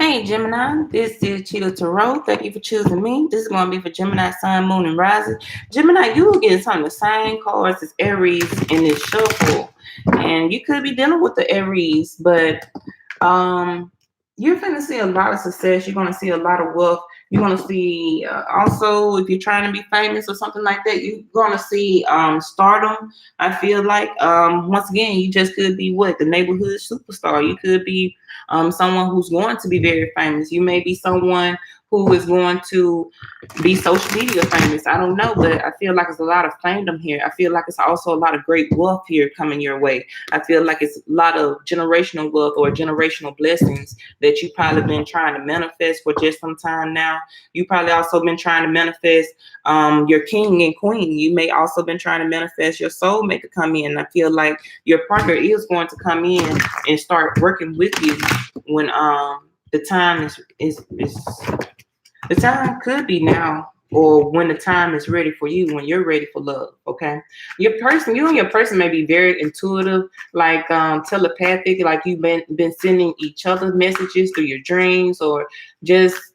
Hey Gemini, this is Cheetah Tarot. Thank you for choosing me. This is going to be for Gemini, Sun, Moon, and Rising. Gemini, you will get some of the same cards as Aries in this shuffle. And you could be dealing with the Aries, but you're going to see a lot of success. You're going to see a lot of wealth. You're going to see also, if you're trying to be famous or something like that, you're going to see stardom. I feel like, once again, you just could be what? The neighborhood superstar. You could be someone who's going to be very famous. You may be someone who is going to be social media famous. I don't know, but I feel like it's a lot of fandom here. I feel like it's also a lot of great wealth here coming your way. I feel like it's a lot of generational wealth or generational blessings that you've probably been trying to manifest for just some time now. You probably also been trying to manifest your king and queen. You may also been trying to manifest your soulmate to come in. I feel like your partner is going to come in and start working with you when the time is the time could be now, or when the time is ready for you, when you're ready for love. Okay, you and your person may be very intuitive, like telepathic, like you've been sending each other messages through your dreams, or just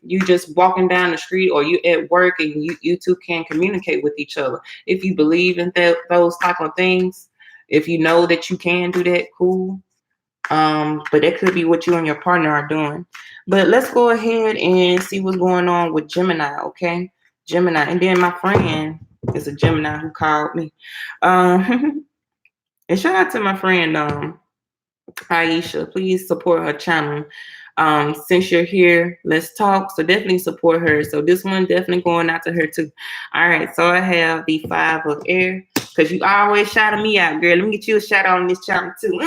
walking down the street, or you at work, and you two can communicate with each other. If you believe in those type of things, if you know that you can do that, cool. But that could be what you and your partner are doing. But let's go ahead and see what's going on with Gemini, okay? Gemini. And then my friend is a Gemini who called me. And shout out to my friend Aisha. Please support her channel. Since you're here, let's talk. So definitely support her. So this one definitely going out to her too. All right, so I have the 5 of air. Because you always shouting me out, girl. Let me get you a shout out on this channel too.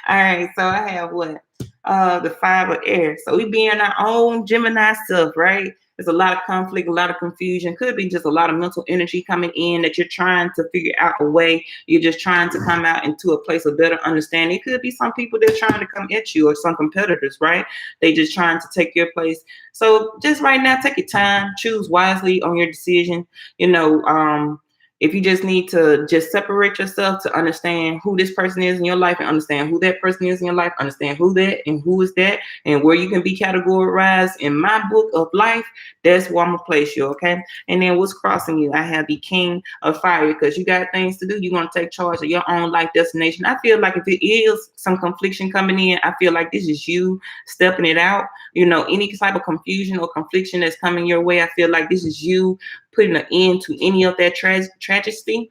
All right, so I have what? The 5 of air. So we being our own Gemini self, right? There's a lot of conflict, a lot of confusion. Could be just a lot of mental energy coming in that you're trying to figure out a way. You're just trying to come out into a place of better understanding. It could be some people that are trying to come at you, or some competitors, right? They just trying to take your place. So just right now, take your time, choose wisely on your decision. If you just need to just separate yourself to understand who this person is in your life, and understand who that person is in your life, understand who that and who is that, and where you can be categorized in my book of life, that's where I'm going to place you, okay? And then what's crossing you? I have the King of Fire, because you got things to do. You're going to take charge of your own life destination. I feel like if it is some confliction coming in, I feel like this is you stepping it out. Any type of confusion or confliction that's coming your way, I feel like this is you putting an end to any of that tragedy,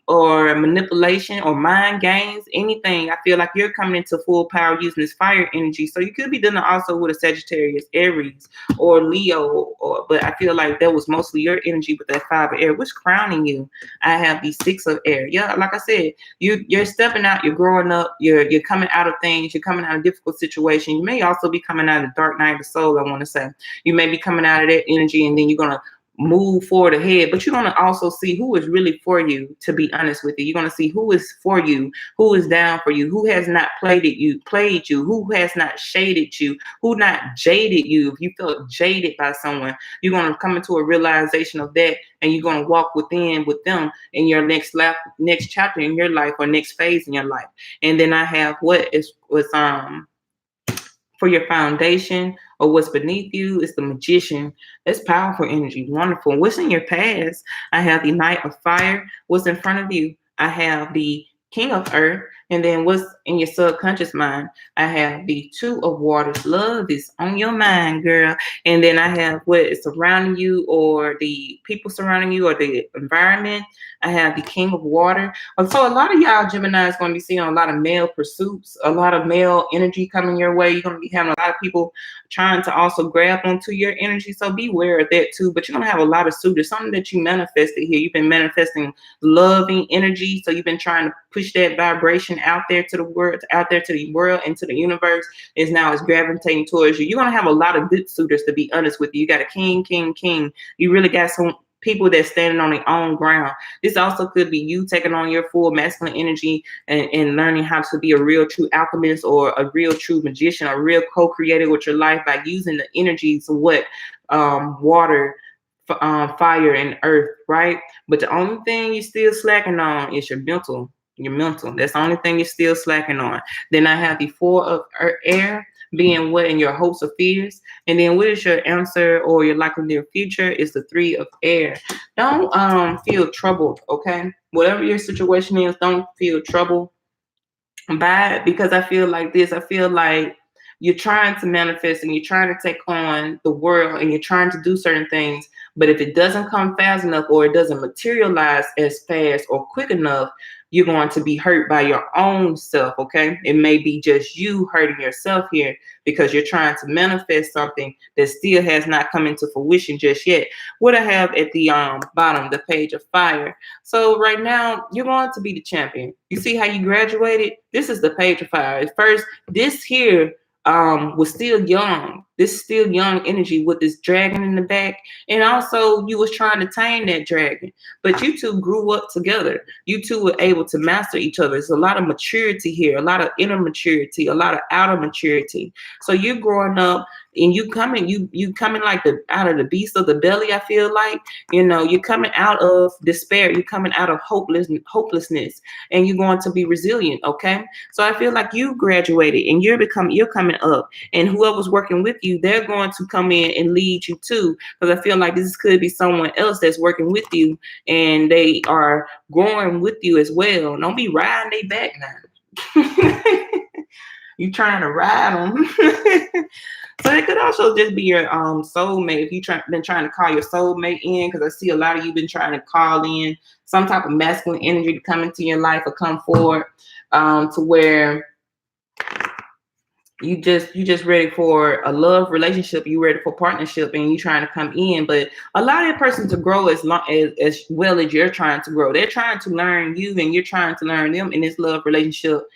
or manipulation or mind games, anything. I feel like you're coming into full power using this fire energy. So you could be dealing also with a Sagittarius, Aries, or Leo, but I feel like that was mostly your energy with that 5 of air. What's crowning you? I have the 6 of air. Yeah, like I said, you're stepping out, you're growing up, you're coming out of things, you're coming out of difficult situations. You may also be coming out of the dark night of the soul, I want to say. You may be coming out of that energy, and then you're going to move forward ahead, but you're going to also see who is really for you, to be honest with you. You're going to see who is for you, who is down for you, who has not played you, who has not shaded you, who not jaded you. If you felt jaded by someone, you're going to come into a realization of that, and you're going to walk within with them in your next chapter in your life, or next phase in your life. And then I have what was for your foundation, or what's beneath you, is the Magician. That's powerful energy, wonderful. What's in your past? I have the Knight of Fire. What's in front of you? I have the King of Earth. And then what's in your subconscious mind? I have the 2 of Waters. Love is on your mind, girl. And then I have what is surrounding you, or the people surrounding you, or the environment. I have the King of Water. So a lot of y'all Gemini is going to be seeing a lot of male pursuits, a lot of male energy coming your way. You're going to be having a lot of people trying to also grab onto your energy. So beware of that too. But you're going to have a lot of suitors, something that you manifested here. You've been manifesting loving energy. So you've been trying to push that vibration out there to the world, and to the universe. Is gravitating towards you. You're going to have a lot of good suitors, to be honest with you. You got a king. You really got some people that's standing on their own ground. This also could be you taking on your full masculine energy, and learning how to be a real true alchemist, or a real true magician, a real co-creator with your life, by using the energies of water, fire, and earth, right? But the only thing you're still slacking on is your mental. That's the only thing you're still slacking on. Then I have the 4 of air, being what in your hopes or fears. And then what is your answer or your likely near future is the 3 of air. Don't feel troubled, okay? Whatever your situation is, don't feel troubled by it, because I feel like this. I feel like you're trying to manifest and you're trying to take on the world and you're trying to do certain things, but if it doesn't come fast enough or it doesn't materialize as fast or quick enough, you're going to be hurt by your own self, okay? It may be just you hurting yourself here because you're trying to manifest something that still has not come into fruition just yet. What I have at the bottom, the page of fire. So right now, you're going to be the champion. You see how you graduated? This is the page of fire. At first, this here was still young. This is still young energy with this dragon in the back. And also you was trying to tame that dragon. But you two grew up together. You two were able to master each other. There's a lot of maturity here, a lot of inner maturity, a lot of outer maturity. So you're growing up and you coming like out of the beast of the belly, I feel like. You know, you're coming out of despair, you're coming out of hopelessness, and you're going to be resilient, okay? So I feel like you graduated and you're coming up, and whoever's working with you, they're going to come in and lead you too. Because I feel like this could be someone else that's working with you and they are growing with you as well. Don't be riding they back now. You trying to ride them. So it could also just be your soulmate. If you been trying to call your soulmate in, because I see a lot of you been trying to call in some type of masculine energy to come into your life or come forward, to where you just ready for a love relationship, you ready for partnership, and you trying to come in. But allow that person to grow as well as you're trying to grow. They're trying to learn you and you're trying to learn them in this love relationship,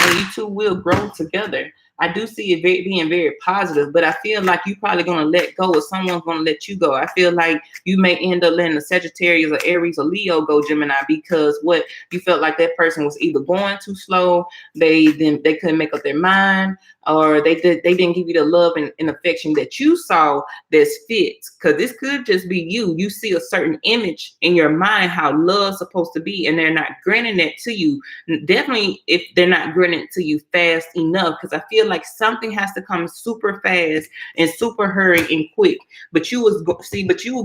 and you two will grow together. I do see it being very positive, but I feel like you're probably going to let go, or someone's going to let you go. I feel like you may end up letting a Sagittarius or Aries or Leo go, Gemini, because what you felt like that person was either going too slow, they couldn't make up their mind, or they didn't give you the love and affection that you saw that's fit. Because this could just be you see a certain image in your mind how love's supposed to be, and they're not granting that to you. Definitely if they're not granting it to you fast enough, because I feel like something has to come super fast and super hurry and quick. But you were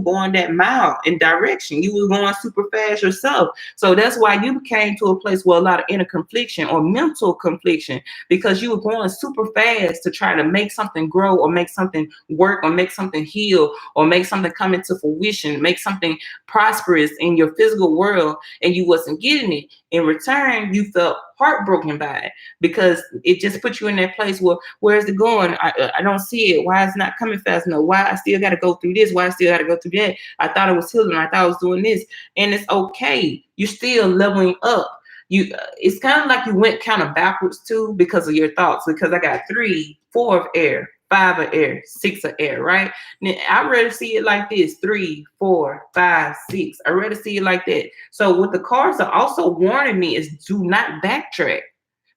going that mile in direction. You were going super fast yourself. So that's why you came to a place where a lot of inner confliction or mental confliction, because you were going super fast to try to make something grow or make something work or make something heal or make something come into fruition, make something prosperous in your physical world, and you wasn't getting it. In return, you felt heartbroken by it, because it just put you in that place where, where's it going? I don't see it. Why is it not coming fast enough? Why I still got to go through this? Why I still got to go through that? I thought it was healing. I thought I was doing this. And it's okay. You're still leveling up. It's kind of like you went kind of backwards too because of your thoughts, because I got 3, 4 of air, 5 of air, 6 of air, right? Now, I'd rather see it like this: 3, 4, 5, 6. I'd rather see it like that. So what the cards are also warning me is do not backtrack,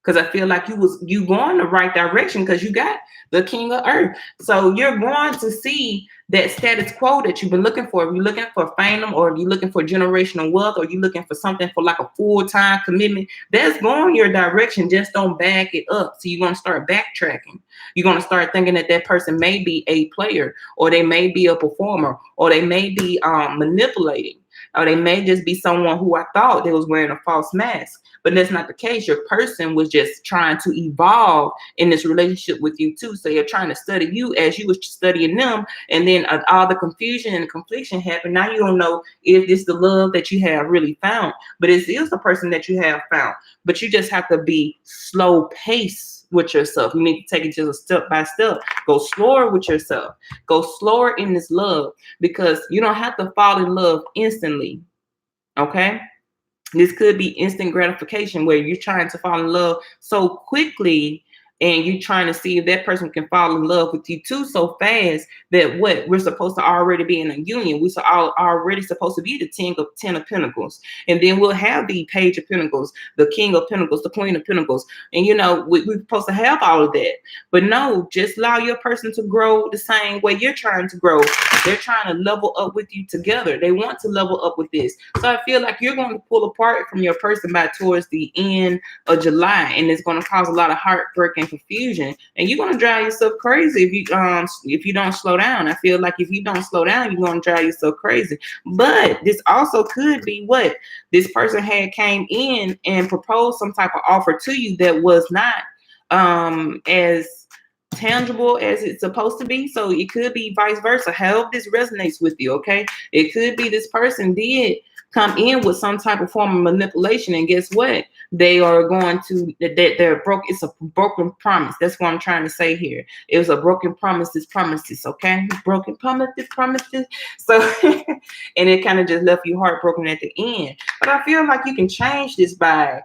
because I feel like you going the right direction, because you got the King of Earth. So you're going to see that status quo that you've been looking for. If you're looking for fame, or if you're looking for generational wealth, or you're looking for something for like a full-time commitment, that's going your direction. Just don't back it up. So you're going to start backtracking. You're going to start thinking that person may be a player, or they may be a performer, or they may be manipulating, or they may just be someone who I thought they was wearing a false mask. But that's not the case. Your person was just trying to evolve in this relationship with you too. So you're trying to study you as you was studying them. And then all the confusion and the confliction happened. Now you don't know if this is the love that you have really found. But it is the person that you have found. But you just have to be slow paced with yourself. You need to take it just step by step. Go slower with yourself. Go slower in this love, because you don't have to fall in love instantly. Okay? This could be instant gratification, where you're trying to fall in love so quickly, and you're trying to see if that person can fall in love with you too so fast that we're supposed to already be in a union. We're already supposed to be the 10 of Pentacles. And then we'll have the Page of Pentacles, the King of Pentacles, the Queen of Pentacles. And, we're supposed to have all of that. But no, just allow your person to grow the same way you're trying to grow. They're trying to level up with you together. They want to level up with this. So I feel like you're going to pull apart from your person by towards the end of July. And it's going to cause a lot of heartbreak and confusion, and you're gonna drive yourself crazy if you don't slow down. I feel like if you don't slow down, you're gonna drive yourself crazy. But this also could be what this person had came in and proposed some type of offer to you that was not as tangible as it's supposed to be. So it could be vice versa. However this resonates with you, okay? It could be this person did come in with some type of form of manipulation, and guess what? They are going to they're broke. It's a broken promise. That's what I'm trying to say here. It was a broken promises, okay? Broken promises. So and it kind of just left you heartbroken at the end. But I feel like you can change this by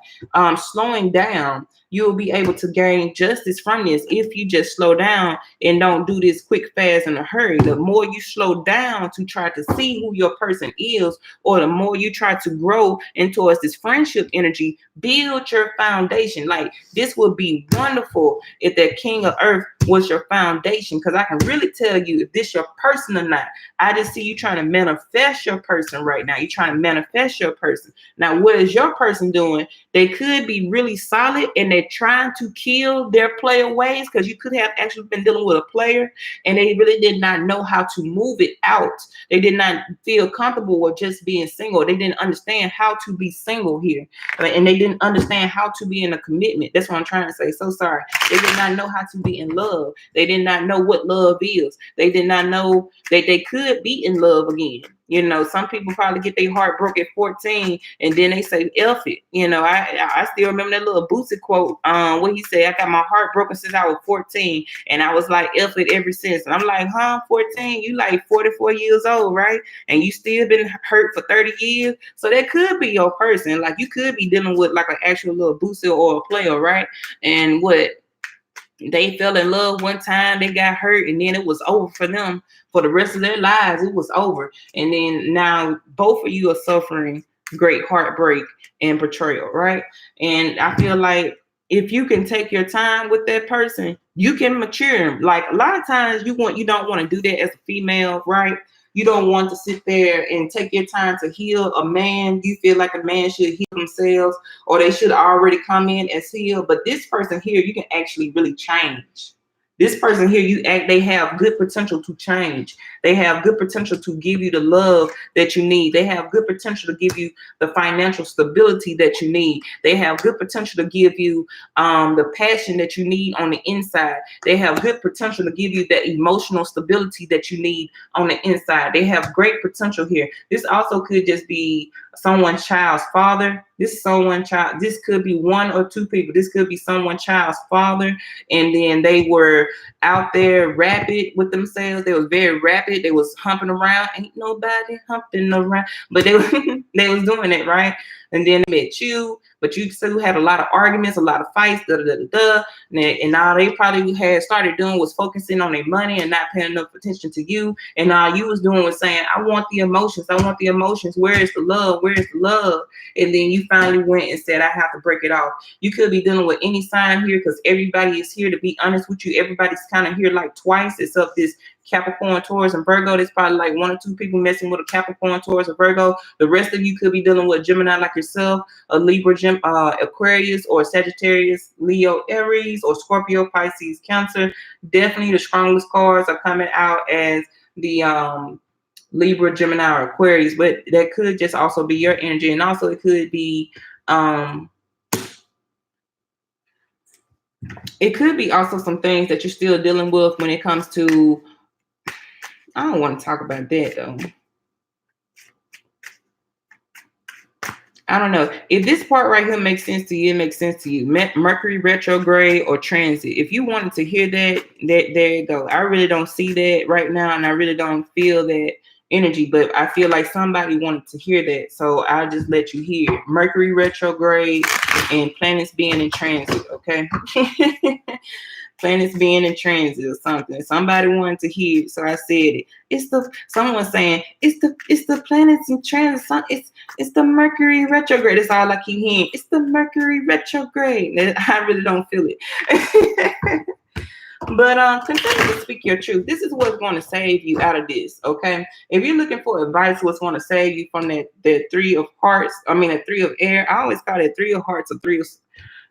slowing down. You'll be able to gain justice from this if you just slow down and don't do this quick, fast, in a hurry. The more you slow down to try to see who your person is, or the more you try to grow into this friendship energy, build your foundation. Like, this would be wonderful if that King of Earth was your foundation, because I can really tell you if this your person or not. I just see you trying to manifest your person right now. You're trying to manifest your person. Now, what is your person doing? They could be really solid and they're trying to kill their player ways, because you could have actually been dealing with a player and they really did not know how to move it out. They did not feel comfortable with just being single. They didn't understand how to be single here. And they didn't understand how to be in a commitment. That's what I'm trying to say. So sorry. They did not know how to be in love. They did not know what love is. They did not know that they could be in love again. You know, some people probably get their heart broke at 14 and then they say, F it. You know, I still remember that little Boosie quote, what he said, I got my heart broken since I was 14 and I was like, F it ever since. And I'm like, 14? You like 44 years old, right? And you still been hurt for 30 years. So that could be your person. Like, you could be dealing with like an actual little Boosie or a player, right? And what? They fell in love one time, they got hurt, and then it was over for them for the rest of their lives. It was over. And then now both of you are suffering great heartbreak and betrayal, right? And I feel like if you can take your time with that person, you can mature. Like, a lot of times you don't want to do that as a female, right? You don't want to sit there and take your time to heal a man. You feel like a man should heal themselves, or they should already come in as healed. But this person here, you can actually really change. This person here, they have good potential to change. They have good potential to give you the love that you need. They have good potential to give you the financial stability that you need. They have good potential to give you the passion that you need on the inside. They have good potential to give you that emotional stability that you need on the inside. They have great potential here. This also could just be someone's child's father. This could be one or two people. This could be someone's child's father, and then they were out there rapid with themselves. They was very rapid. They was humping around. Ain't nobody humping around, but they was doing it, right? And then they met you, but you still had a lot of arguments, a lot of fights, and all they probably had started doing was focusing on their money and not paying enough attention to you. And all you was doing was saying, I want the emotions. I want the emotions. Where is the love? Where is the love? And then you finally went and said, I have to break it off. You could be dealing with any sign here, because everybody is here. To be honest with you, everybody's kind of here like twice, except this Capricorn, Taurus, and Virgo. There's probably like one or two people messing with a Capricorn, Taurus, or Virgo. The rest of you could be dealing with Gemini like yourself, a Libra, Aquarius, or Sagittarius, Leo, Aries, or Scorpio, Pisces, Cancer. Definitely the strongest cards are coming out as the Libra, Gemini, or Aquarius, but that could just also be your energy. And also it could be also some things that you're still dealing with when it comes to, I don't want to talk about that though. I don't know. If this part right here makes sense to you, it makes sense to you. Mercury retrograde or transit. If you wanted to hear that, there you go. I really don't see that right now, and I really don't feel that energy, but I feel like somebody wanted to hear that, so I'll just let you hear it. Mercury retrograde and planets being in transit, okay? Planets being in transit or something. Somebody wanted to hear it, so I said it. Someone saying it's the planets in transit. It's the Mercury retrograde. That's all I keep hearing. It's the Mercury retrograde. I really don't feel it. But continue to speak your truth. This is what's going to save you out of this, okay? If you're looking for advice, what's going to save you from that 3 of hearts, that 3 of air. I always call it 3 of hearts or 3 of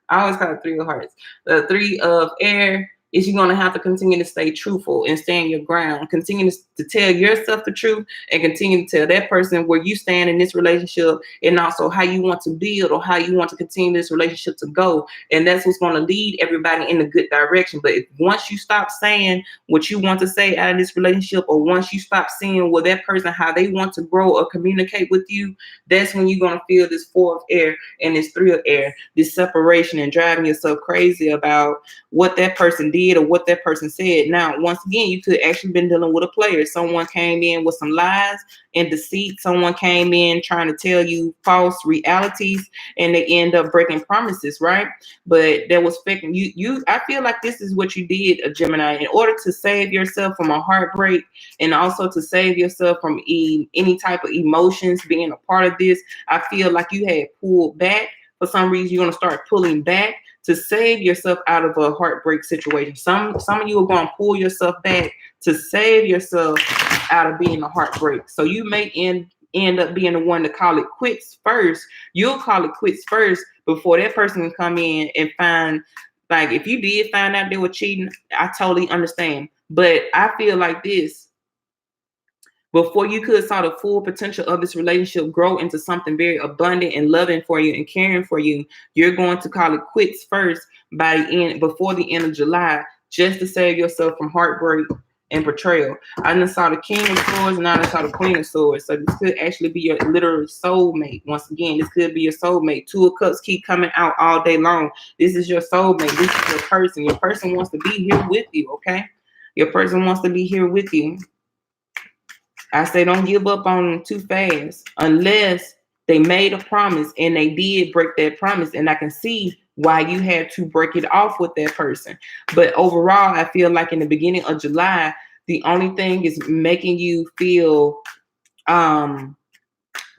I always call it three of hearts. The three of air is you're going to have to continue to stay truthful and stand your ground. Continue to tell yourself the truth and continue to tell that person where you stand in this relationship and also how you want to build or how you want to continue this relationship to go. And that's what's going to lead everybody in a good direction. But if once you stop saying what you want to say out of this relationship, or once you stop seeing what that person, how they want to grow or communicate with you, that's when you're going to feel this four of air and this three of air, this separation and driving yourself crazy about what that person did or what that person said. Now, once again, you could actually been dealing with a player. Someone came in with some lies and deceit. Someone came in trying to tell you false realities, and they end up breaking promises, right? But that was fake. I feel like this is what you did, a Gemini, in order to save yourself from a heartbreak and also to save yourself from any type of emotions being a part of this. I feel like you had pulled back. For some reason, you're going to start pulling back to save yourself out of a heartbreak situation. Some of you are going to pull yourself back to save yourself out of being a heartbreak. So you may end up being the one to call it quits first. You'll call it quits first before that person can come in and find, like, if you did find out they were cheating, I totally understand. But I feel like this, before you could saw the full potential of this relationship grow into something very abundant and loving for you and caring for you, you're going to call it quits first before the end of July, just to save yourself from heartbreak and betrayal. I just saw the King of Swords and I just saw the Queen of Swords. So this could actually be your literal soulmate. Once again, this could be your soulmate. Two of Cups keep coming out all day long. This is your soulmate. This is your person. Your person wants to be here with you, okay? Your person wants to be here with you. I say don't give up on them too fast unless they made a promise and they did break that promise. And I can see why you had to break it off with that person. But overall, I feel like in the beginning of July, the only thing is making you feel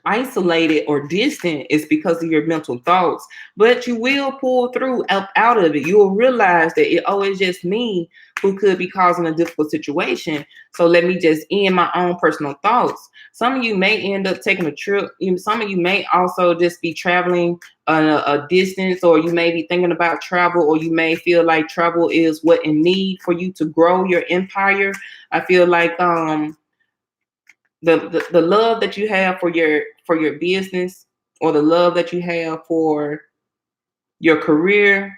isolated or distant is because of your mental thoughts. But you will pull through out of it. You will realize that it always just me who could be causing a difficult situation. So let me just end my own personal thoughts. Some of you may end up taking a trip. Some of you may also just be traveling a distance, or you may be thinking about travel, or you may feel like travel is what in need for you to grow your empire. I feel like the love that you have for your business, or the love that you have for your career,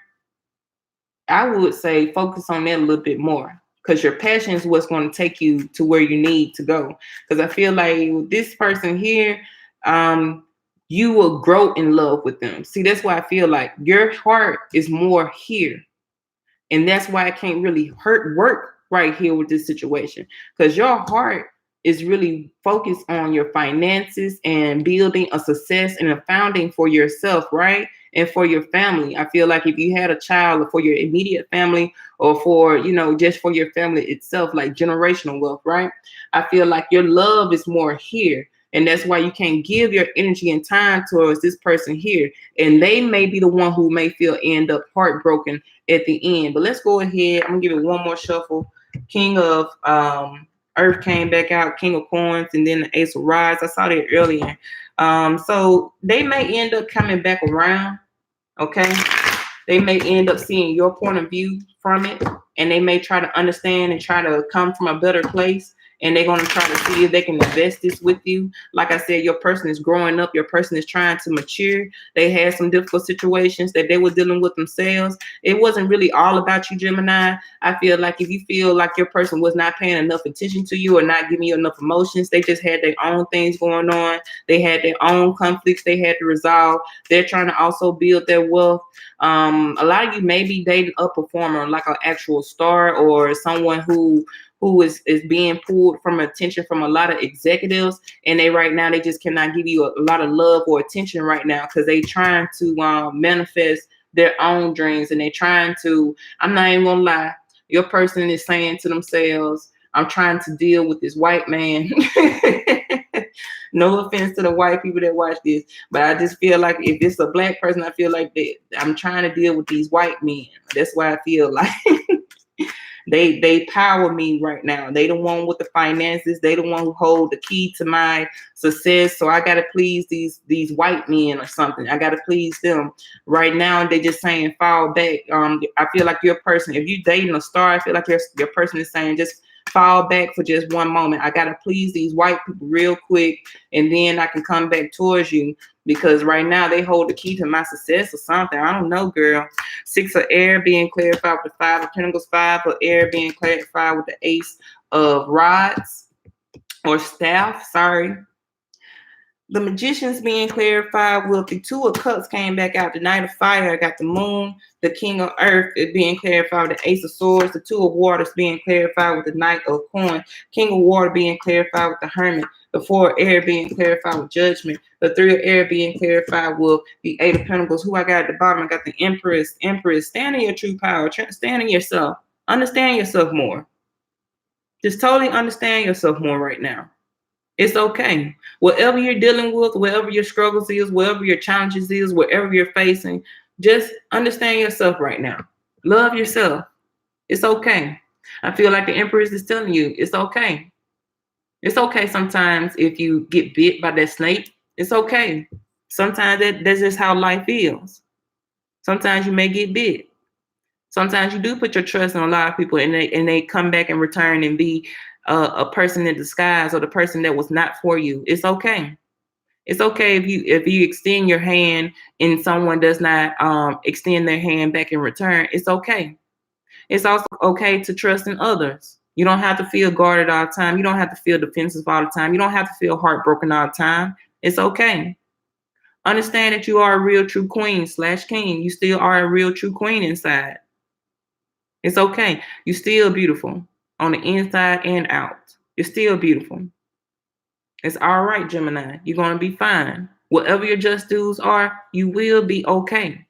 I would say focus on that a little bit more, because your passion is what's going to take you to where you need to go. Because I feel like with this person here, you will grow in love with them. See, that's why I feel like your heart is more here. And that's why it can't really work right here with this situation, because your heart is really focused on your finances and building a success and a founding for yourself, right? And for your family. I feel like if you had a child, or for your immediate family, or for, just for your family itself, like generational wealth, right? I feel like your love is more here. And that's why you can't give your energy and time towards this person here. And they may be the one who may end up heartbroken at the end. But let's go ahead. I'm gonna give it one more shuffle. King of Earth came back out, King of Coins, and then the Ace of Rods. I saw that earlier. So they may end up coming back around, okay? They may end up seeing your point of view from it, and they may try to understand and try to come from a better place. And they're going to try to see if they can invest this with you. Like I said, your person is growing up. Your person is trying to mature. They had some difficult situations that they were dealing with themselves. It wasn't really all about you, Gemini. I feel like if you feel like your person was not paying enough attention to you or not giving you enough emotions, they just had their own things going on. They had their own conflicts they had to resolve. They're trying to also build their wealth. A lot of you may be dating a performer, like an actual star, or someone who is being pulled from attention from a lot of executives, and they just cannot give you a lot of love or attention right now, because they trying to manifest their own dreams, and they trying to, I'm not even gonna lie, your person is saying to themselves, I'm trying to deal with this white man. No offense to the white people that watch this, but I just feel like if it's a black person, I feel like that I'm trying to deal with these white men. That's why I feel like They power me right now. They the one with the finances. They the one who hold the key to my success. So I gotta please these white men or something. I gotta please them right now. They just saying fall back. I feel like your person. If you dating a star, I feel like your person is saying just fall back for just one moment. I gotta please these white people real quick, and then I can come back towards you, because right now they hold the key to my success or something. I don't know, girl. 6 of air being clarified with the 5 of pentacles, 5 of air being clarified with the ace of rods or staff. Sorry. The magicians being clarified with the 2 of cups came back out. The knight of fire. I got the moon. The king of earth is being clarified with the ace of swords. The 2 of waters being clarified with the knight of coin. King of water being clarified with the hermit. The 4 of air being clarified with judgment. The 3 of air being clarified with the 8 of pentacles. Who I got at the bottom? I got the empress. Empress, stand in your true power. Stand in yourself. Understand yourself more. Just totally understand yourself more right now. It's okay. Whatever you're dealing with, wherever your struggles is, wherever your challenges is, wherever you're facing, just understand yourself right now. Love yourself. It's okay. I feel like the Empress is telling you, it's okay. It's okay sometimes if you get bit by that snake. It's okay. Sometimes that's just how life is. Sometimes you may get bit. Sometimes you do put your trust in a lot of people, and they come back and return and be a person in disguise, or the person that was not for you. It's okay. It's okay if you extend your hand and someone does not extend their hand back in return. It's okay. It's also okay to trust in others. You don't have to feel guarded all the time. You don't have to feel defensive all the time. You don't have to feel heartbroken all the time. It's okay. Understand that you are a real true queen / king. You still are a real true queen inside. It's okay. You're still beautiful on the inside and out. You're still beautiful. It's all right, Gemini. You're going to be fine. Whatever your just dues are, you will be okay.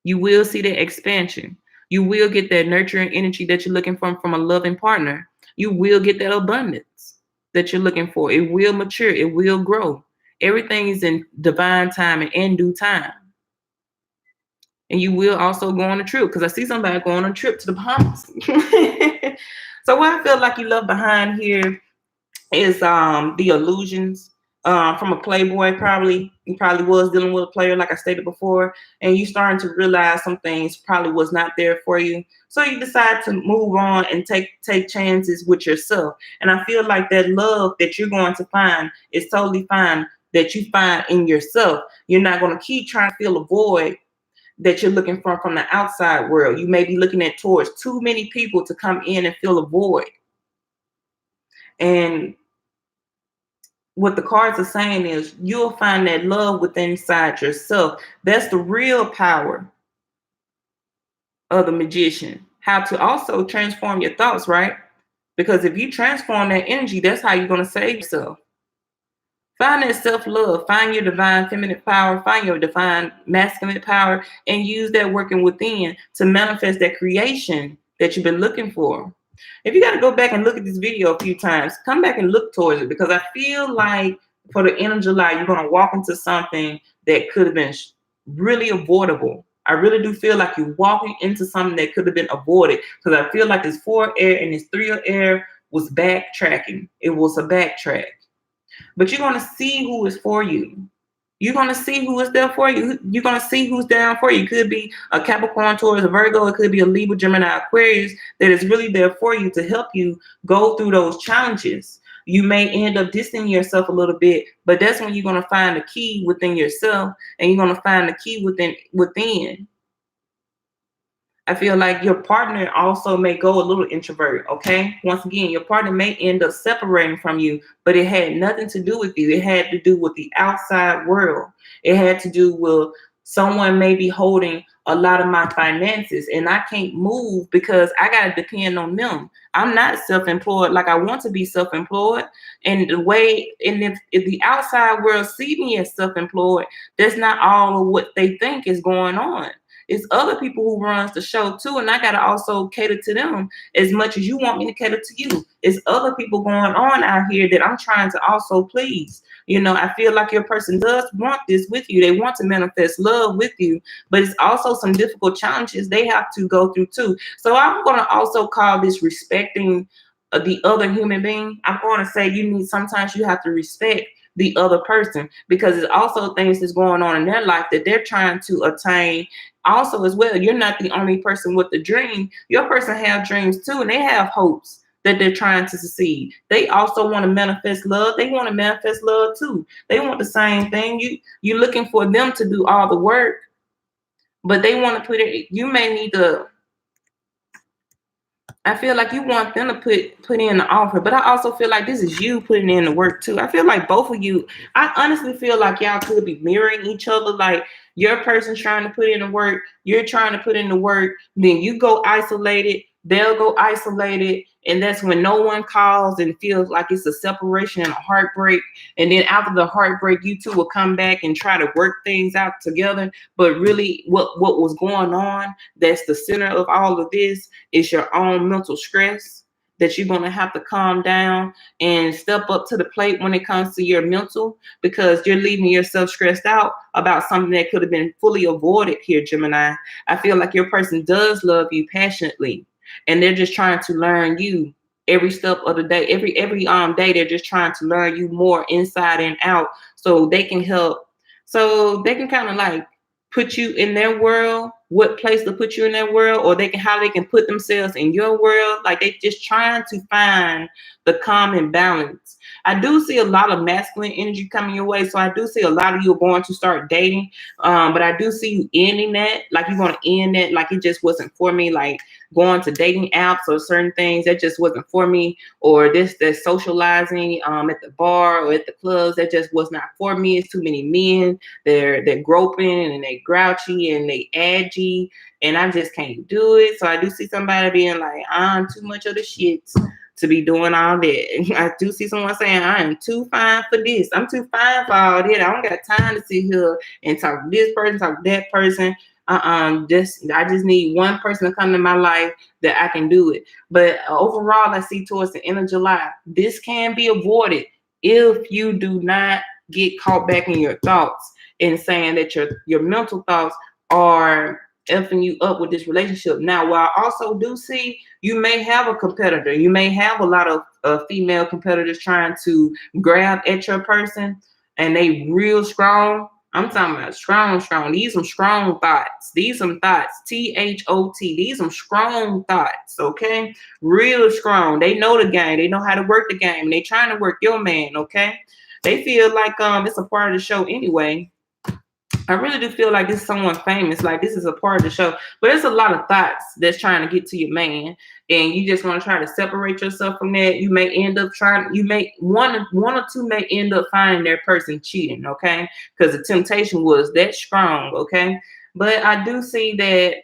You will see the expansion. You will get that nurturing energy that you're looking for from a loving partner. You will get that abundance that you're looking for. It will mature. It will grow. Everything is in divine time and in due time. And you will also go on a trip, because I see somebody going on a trip to the Bahamas. So what I feel like you love behind here is the illusions from a playboy. Probably you probably was dealing with a player, like I stated before, and you starting to realize some things probably was not there for you. So you decide to move on and take chances with yourself. And I feel like that love that you're going to find is totally fine, that you find in yourself. You're not going to keep trying to fill a void that you're looking for from the outside world. You may be looking at towards too many people to come in and fill a void. And what the cards are saying is you'll find that love within inside yourself. That's the real power of the magician. How to also transform your thoughts, right? Because if you transform that energy, that's how you're going to save yourself. Find that self-love. Find your divine feminine power. Find your divine masculine power, and use that working within to manifest that creation that you've been looking for. If you got to go back and look at this video a few times, come back and look towards it, because I feel like for the end of July, you're going to walk into something that could have been really avoidable. I really do feel like you're walking into something that could have been avoided, because I feel like this 4 air and this 3 of air was backtracking. It was a backtrack. But you're going to see who is for you. You're going to see who is there for you. You're going to see who's down for you. It could be a Capricorn, Taurus, a Virgo. It could be a Libra, Gemini, Aquarius that is really there for you to help you go through those challenges. You may end up distancing yourself a little bit, but that's when you're going to find the key within yourself, and you're going to find the key within. I feel like your partner also may go a little introvert, okay? Once again, your partner may end up separating from you, but it had nothing to do with you. It had to do with the outside world. It had to do with someone may be holding a lot of my finances, and I can't move because I got to depend on them. I'm not self-employed like I want to be self-employed. And the way, and if the outside world see me as self-employed, that's not all of what they think is going on. It's other people who runs the show too, and I gotta also cater to them as much as you want me to cater to you. It's other people going on out here that I'm trying to also please. I feel like your person does want this with you. They want to manifest love with you, but it's also some difficult challenges they have to go through too. So I'm going to also call this respecting the other human being. I'm going to say sometimes you have to respect the other person, because it's also things that's going on in their life that they're trying to attain also as well. You're not the only person with the dream. Your person have dreams too, and they have hopes that they're trying to succeed. They also want to manifest love. They want to manifest love too. They want the same thing. You're looking for them to do all the work, but they want to put it. You may need to. I feel like you want them to put in the offer, but I also feel like this is you putting in the work too. I feel like both of you, I honestly feel like y'all could be mirroring each other. Like your person's trying to put in the work, you're trying to put in the work, then you go isolated, they'll go isolated, and that's when no one calls and feels like it's a separation and a heartbreak. And then after the heartbreak, you two will come back and try to work things out together. But really, what was going on, that's the center of all of this, is your own mental stress that you're going to have to calm down and step up to the plate when it comes to your mental, because you're leaving yourself stressed out about something that could have been fully avoided here, Gemini. I feel like your person does love you passionately, and they're just trying to learn you every step of the day. Every day they're just trying to learn you more inside and out, so they can help, so they can kind of like put you in their world, what place to put you in their world, or how they can put themselves in your world. Like they just trying to find the common balance. I do see a lot of masculine energy coming your way, so I do see a lot of you are going to start dating, but I do see you ending that. Like you want to end that, like it just wasn't for me, like going to dating apps or certain things that just wasn't for me, or that socializing at the bar or at the clubs, that just was not for me. It's too many men. They're groping and they grouchy and they edgy, and I just can't do it. So I do see somebody being like, I'm too much of the shit to be doing all that. I do see someone saying, I am too fine for this. I'm too fine for all that. I don't got time to sit here and talk to this person, talk to that person. I just need one person to come to my life that I can do it. But overall, I see towards the end of July, this can be avoided if you do not get caught back in your thoughts and saying that your mental thoughts are effing you up with this relationship. Now, while I also do see you may have a competitor, you may have a lot of female competitors trying to grab at your person, and they real strong. I'm talking about strong. These some strong thoughts. These some thoughts. THOT. These some strong thoughts. Okay, real strong. They know the game. They know how to work the game. And they trying to work your man. Okay, they feel like it's a part of the show anyway. I really do feel like this is someone famous. Like this is a part of the show, but there's a lot of thoughts that's trying to get to your man, and you just want to try to separate yourself from that. You may end up one or two may end up finding their person cheating, okay? Because the temptation was that strong, okay? But I do see that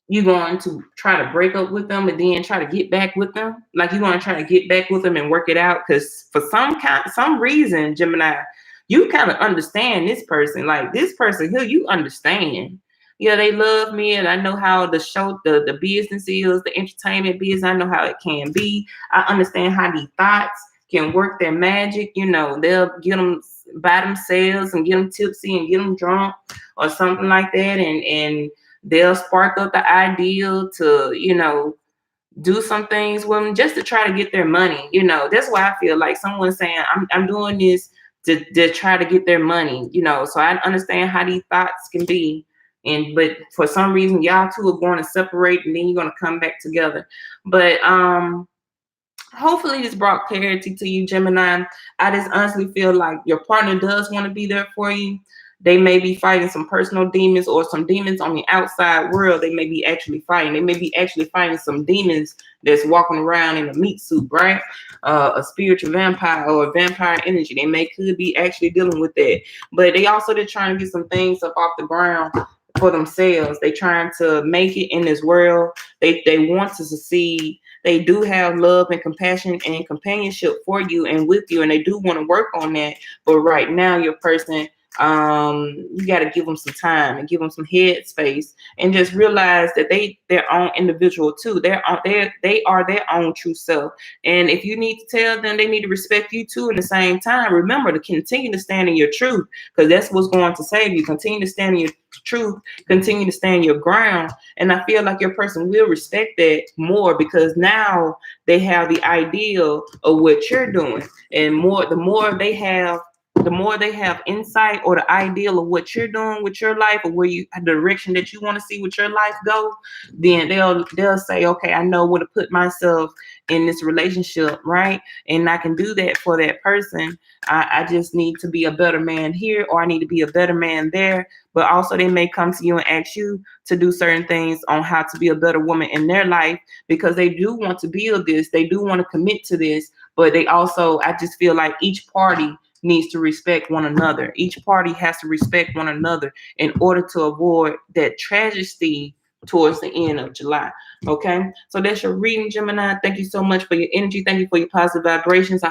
you're going to try to break up with them and then try to get back with them. Like you're going to try to get back with them and work it out, because for some reason, Gemini, you kind of understand this person. Like this person here, you understand. Yeah, they love me, and I know how the show, the business is, the entertainment business. I know how it can be. I understand how these thoughts can work their magic. They'll get them by themselves and get them tipsy and get them drunk or something like that, and they'll spark up the idea to do some things with them just to try to get their money. That's why I feel like someone's saying I'm doing this to try to get their money, so I understand how these thoughts can be. But for some reason, y'all two are going to separate, and then you're going to come back together. But hopefully this brought clarity to you, Gemini. I just honestly feel like your partner does want to be there for you. They may be fighting some personal demons or some demons on the outside world. They may be actually fighting. They may be actually fighting some demons that's walking around in a meat suit, right? A spiritual vampire or a vampire energy. They could be actually dealing with that. But they're trying to get some things up off the ground for themselves. They trying to make it in this world. They want to succeed. They do have love and compassion and companionship for you and with you, and they do want to work on that. But right now, your person You got to give them some time and give them some head space, and just realize that their own individual too. They are their own true self. And if you need to tell them, they need to respect you too. At the same time, remember to continue to stand in your truth, because that's what's going to save you. Continue to stand in your truth, continue to stand your ground. And I feel like your person will respect that more, because now they have the ideal of what you're doing. And the more they have insight or the ideal of what you're doing with your life, or where you the direction that you want to see with your life go, then they'll say, okay, I know where to put myself in this relationship, right? And I can do that for that person. I just need to be a better man here, or I need to be a better man there. But also they may come to you and ask you to do certain things on how to be a better woman in their life, because they do want to build this, they do want to commit to this. But they also, I just feel like each party needs to respect one another. Each party has to respect one another in order to avoid that tragedy towards the end of July. Okay, so that's your reading, Gemini. Thank you so much for your energy. Thank you for your positive vibrations. I